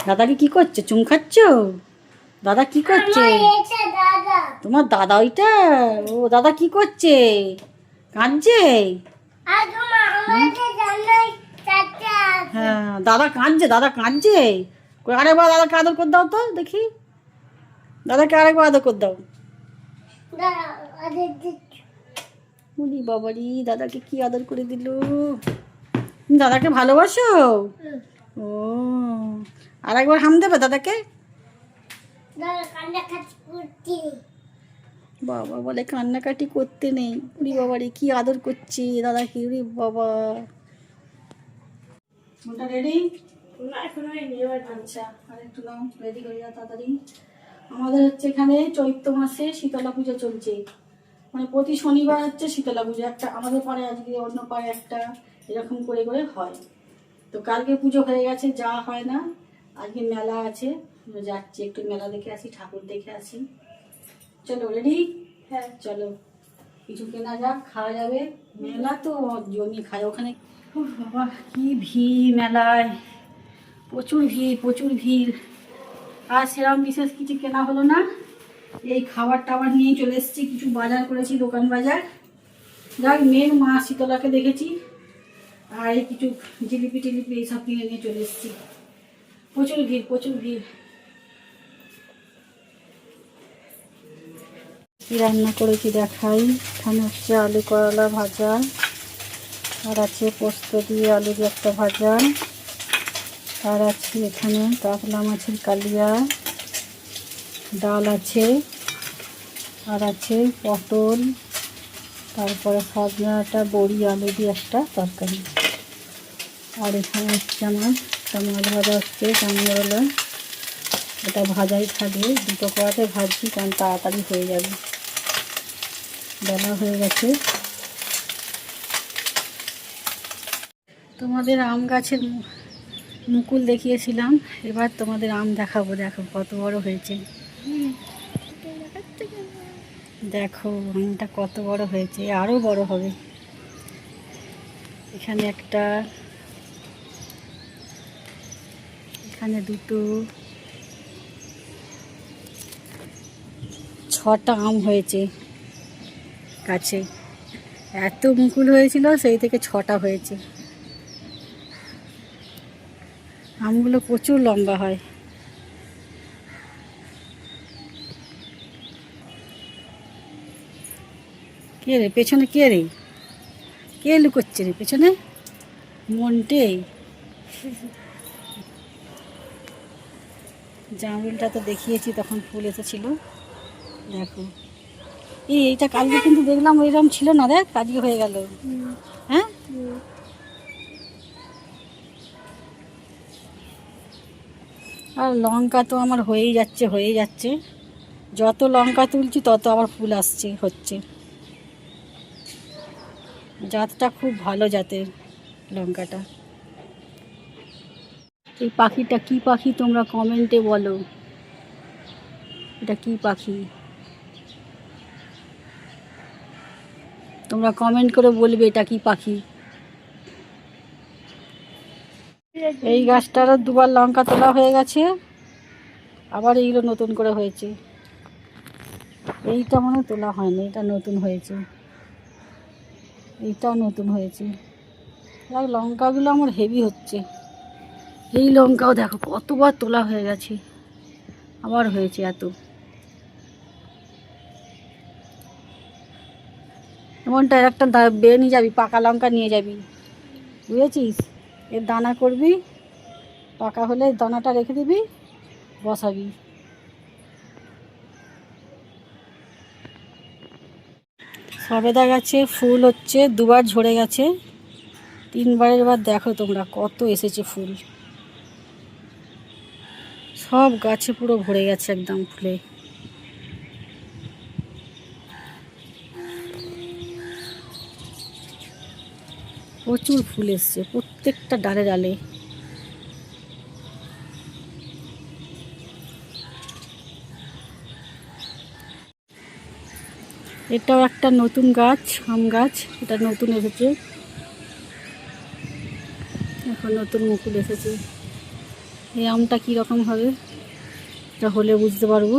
দাদাকে কি করছে? চুম খাচ্ছ? দাদা কি করছে? তোমার দাদা ওইটা? ও দাদা কি করছে? কাঁদছে? হ্যাঁ দাদা কাঁদছে, দাদা কাঁদছে। আরেকবার দাদাকে আদর করে দাও তো দেখি, দাদাকে আরেকবার আদর করে দাও। উনি বাবারি দাদাকে কি আদর করে দিল। দাদাকে ভালোবাসো? ও আরেকবার হাম দেবে দাদাকে? বাবা বলে কান্নাকাটি করতে নেই। উনি বাবারি কি আদর করছে দাদাকে, উনি বাবা। ওটা রেডি? আচ্ছা আর একটু নাও, রেডি করে যাও তাড়াতাড়ি। আমাদের হচ্ছে এখানে চৈত্র মাসে শীতলা পুজো চলছে, মানে প্রতি শনিবার হচ্ছে শীতলা পুজো। একটা আমাদের পাড়ে, আজকে অন্য পাড়ে একটা, এরকম করে করে হয়। তো কালকে পুজো হয়ে গেছে, যা হয় না। আজকে মেলা আছে, যাচ্ছি একটু মেলা দেখে আসি, ঠাকুর দেখে আসি। চলো রেডি? হ্যাঁ চলো, কিছু কেনা যাক, খাওয়া যাবে। মেলা তো জমি খায় ওখানে। বাবা কি ভিড় মেলায়, প্রচুর ভিড় প্রচুর ভিড়। আর সেরকম বিশেষ কিছু কেনা হলো না, এই খাবার টাবার নিয়ে চলে এসেছি, কিছু বাজার করেছি, দোকান বাজার। যাক মেন মা শীতলাকে দেখেছি, আর এই কিছু জিলিপি টিলিপি এইসব কিনে নিয়ে চলে এসেছি। প্রচুর ভিড় প্রচুর ভিড়। কি রান্না করেছি দেখাই। এখানে হচ্ছে আলু করলা ভাজা, আর আছে পোস্ত দিয়ে আলু দিয়ে একটা ভাজা, আর আছে এখানে কাতলা মাছের কালিয়া, ডাল আছে, আর আছে পটল, তারপরে সজনাটা বড়ি আলু দিয়ে একটা তরকারি। আর এখানে হচ্ছে আমার একটা মাছ ভাজা হচ্ছে কামড়লা, এটা ভাজাই থাকবে, দুটো কড়াতে ভাজছি কারণ তাড়াতাড়ি হয়ে যাবে, বেলা হয়ে গেছে। তোমাদের আম গাছের মুকুল দেখিয়েছিলাম, এবার তোমাদের আম দেখাবো। দেখো কত বড় হয়েছে, দেখো আমটা কত বড় হয়েছে, আরো বড় হবে। এখানে একটা, এখানে দুটো, 6টা আম হয়েছে গাছে। এত মুকুল হয়েছিল, সেই থেকে 6টা হয়েছে। আমগুলো প্রচুর লম্বা হয়। কে রে পেছনে, কে রে, কে লুকোচ্ছে রে পেছনে? মনটে। জামরুলটা তো দেখিয়েছি, তখন ফুল এসেছিল। দেখো এইটা কালকে কিন্তু দেখলাম ওইরকম ছিল না, দেখ আজকে হয়ে গেল। হ্যাঁ আর লঙ্কা তো আমার হয়েই যাচ্ছে হয়েই যাচ্ছে, যত লঙ্কা তুলছি তত আবার ফুল আসছে হচ্ছে। জাতটা খুব ভালো জাতের লঙ্কাটা। এই পাখিটা কি পাখি তোমরা কমেন্টে বলো, এটা কি পাখি তোমরা কমেন্ট করে বলবে এটা কি পাখি। এই গাছটারও দুবার লঙ্কা তোলা হয়ে গেছে, আবার এইগুলো নতুন করে হয়েছে। এইটা মনে তোলা হয়নি, এটা নতুন হয়েছে, এইটাও নতুন হয়েছে। লঙ্কাগুলো আমার হেভি হচ্ছে। এই লঙ্কাও দেখো কতবার তোলা হয়ে গেছে, আবার হয়েছে এত। এমনটা একটা বেয়ে নিয়ে যাবি, পাকা লঙ্কা নিয়ে যাবি, বুঝেছিস? এর দানা করবি, পাকা হলে দানাটা রেখে দিবি, বসাবি। সবেদা গাছে ফুল হচ্ছে, দুবার ঝরে গেছে, 3বারের বার দেখো তোমরা কত এসেছে ফুল। সব গাছে পুরো ভরে গেছে একদম ফুলে। প্রচুর ফুল এসছে প্রত্যেকটা ডালে ডালে। এটাও একটা নতুন গাছ, আম গাছ, এটা নতুন এসেছে, এখন নতুন মুকুল এসেছে। এই আমটা কীরকম হবে এটা হলে বুঝতে পারবো।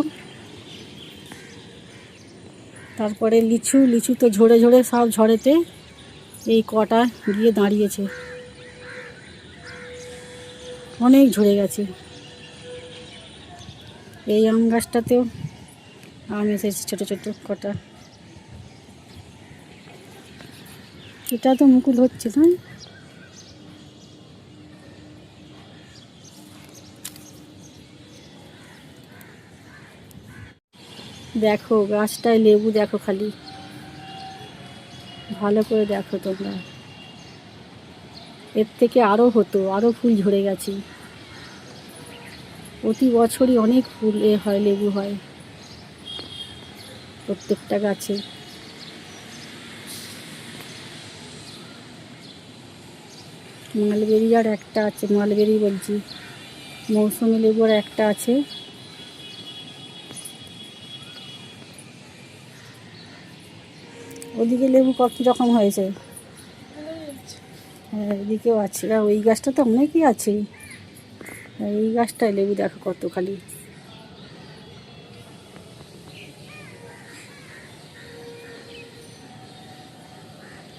তারপরে লিচু, লিচু তো ঝরে ঝরে সব ঝড়েতে এই কটা গিয়ে দাঁড়িয়েছে, অনেক ঝরে গেছে। এই আম গাছটাতেও আম এসেছে ছোটো ছোটো কটা। এটা তো মুকুল হচ্ছে না? দেখো গাছটায় লেবু, দেখো খালি ভালো করে দেখো তোমরা। এর থেকে আরও হতো, আরও ফুল ঝরে গেছে। প্রতি বছরই অনেক ফুল হয়, লেবু হয় প্রত্যেকটা গাছে। মালবেরি আর একটা আছে, মালবেরি বলছি, মৌসুমি লেবু আর একটা আছে। ওদিকে লেবু কী রকম হয়েছে? হ্যাঁ এদিকেও আছে, আর ওই গাছটা তো অনেকই আছে। এই গাছটায় লেবু দেখো কত খালি।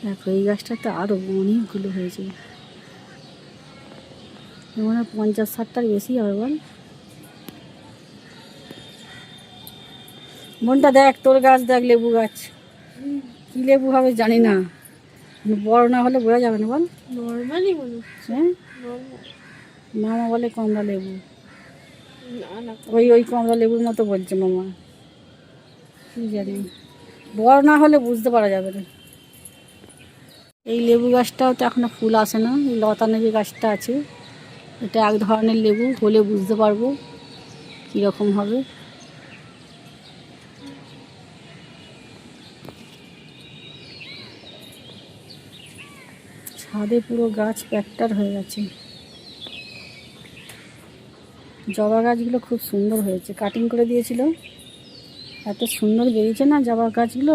দেখো এই গাছটা তো আরও অনেকগুলো হয়েছে, মনে হয় 50-60টার বেশি হবে বল। মনটা দেখ তোর গাছ, দেখ লেবু গাছ, কী লেবু হবে জানি না, বড় না হলে বোঝা যাবে না বল। নর্মালি মনে হ্যাঁ মামা বলে কমলা লেবু, ওই কমলা লেবুর মতো বলছে মামা, কী জানি, বড় না হলে বুঝতে পারা যাবে না। এই লেবু গাছটাও তো এখনো ফুল আসে না। এই লতানো যে গাছটা আছে এটা এক ধরনের লেবু, হলে বুঝতে পারবো কীরকম হবে। ছাদে পুরো গাছ প্যাকটার হয়ে গেছে। জবা গাছগুলো খুব সুন্দর হয়েছে, কাটিং করে দিয়েছিল, এত সুন্দর বেরিয়েছে না জবা গাছগুলো,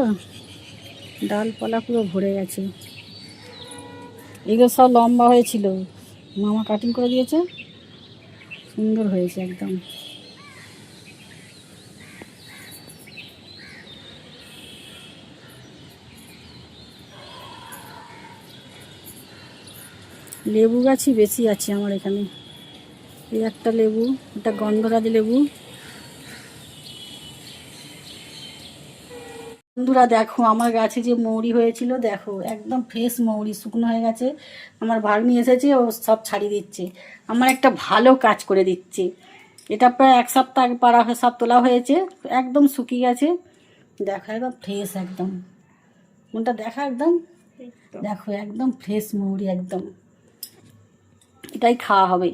ডালপালা পুরো ভরে গেছে। এগুলো সব লম্বা হয়েছিল, মামা কাটিং করে দিয়েছে, সুন্দর হয়েছে একদম। লেবু গাছই বেশি আছে আমার এখানে। এই একটা লেবু, এটা গন্ধরাজ লেবু। বন্ধুরা দেখো আমার গাছে যে মৌরি হয়েছিল, দেখো একদম ফ্রেশ মৌরি, শুকনো হয়ে গেছে। আমার ভাগ্নি এসেছে, ও সব ছাড়িয়ে দিচ্ছে, আমার একটা ভালো কাজ করে দিচ্ছে। এটা প্রায় 1 সপ্তাহ আগে পাড়া হয়ে সব তোলা হয়েছে, একদম শুকিয়ে গেছে। দেখো একদম ফ্রেশ, একদম কোনটা দেখা, একদম দেখো একদম ফ্রেশ মৌরি একদম। এটাই খাওয়া হবে।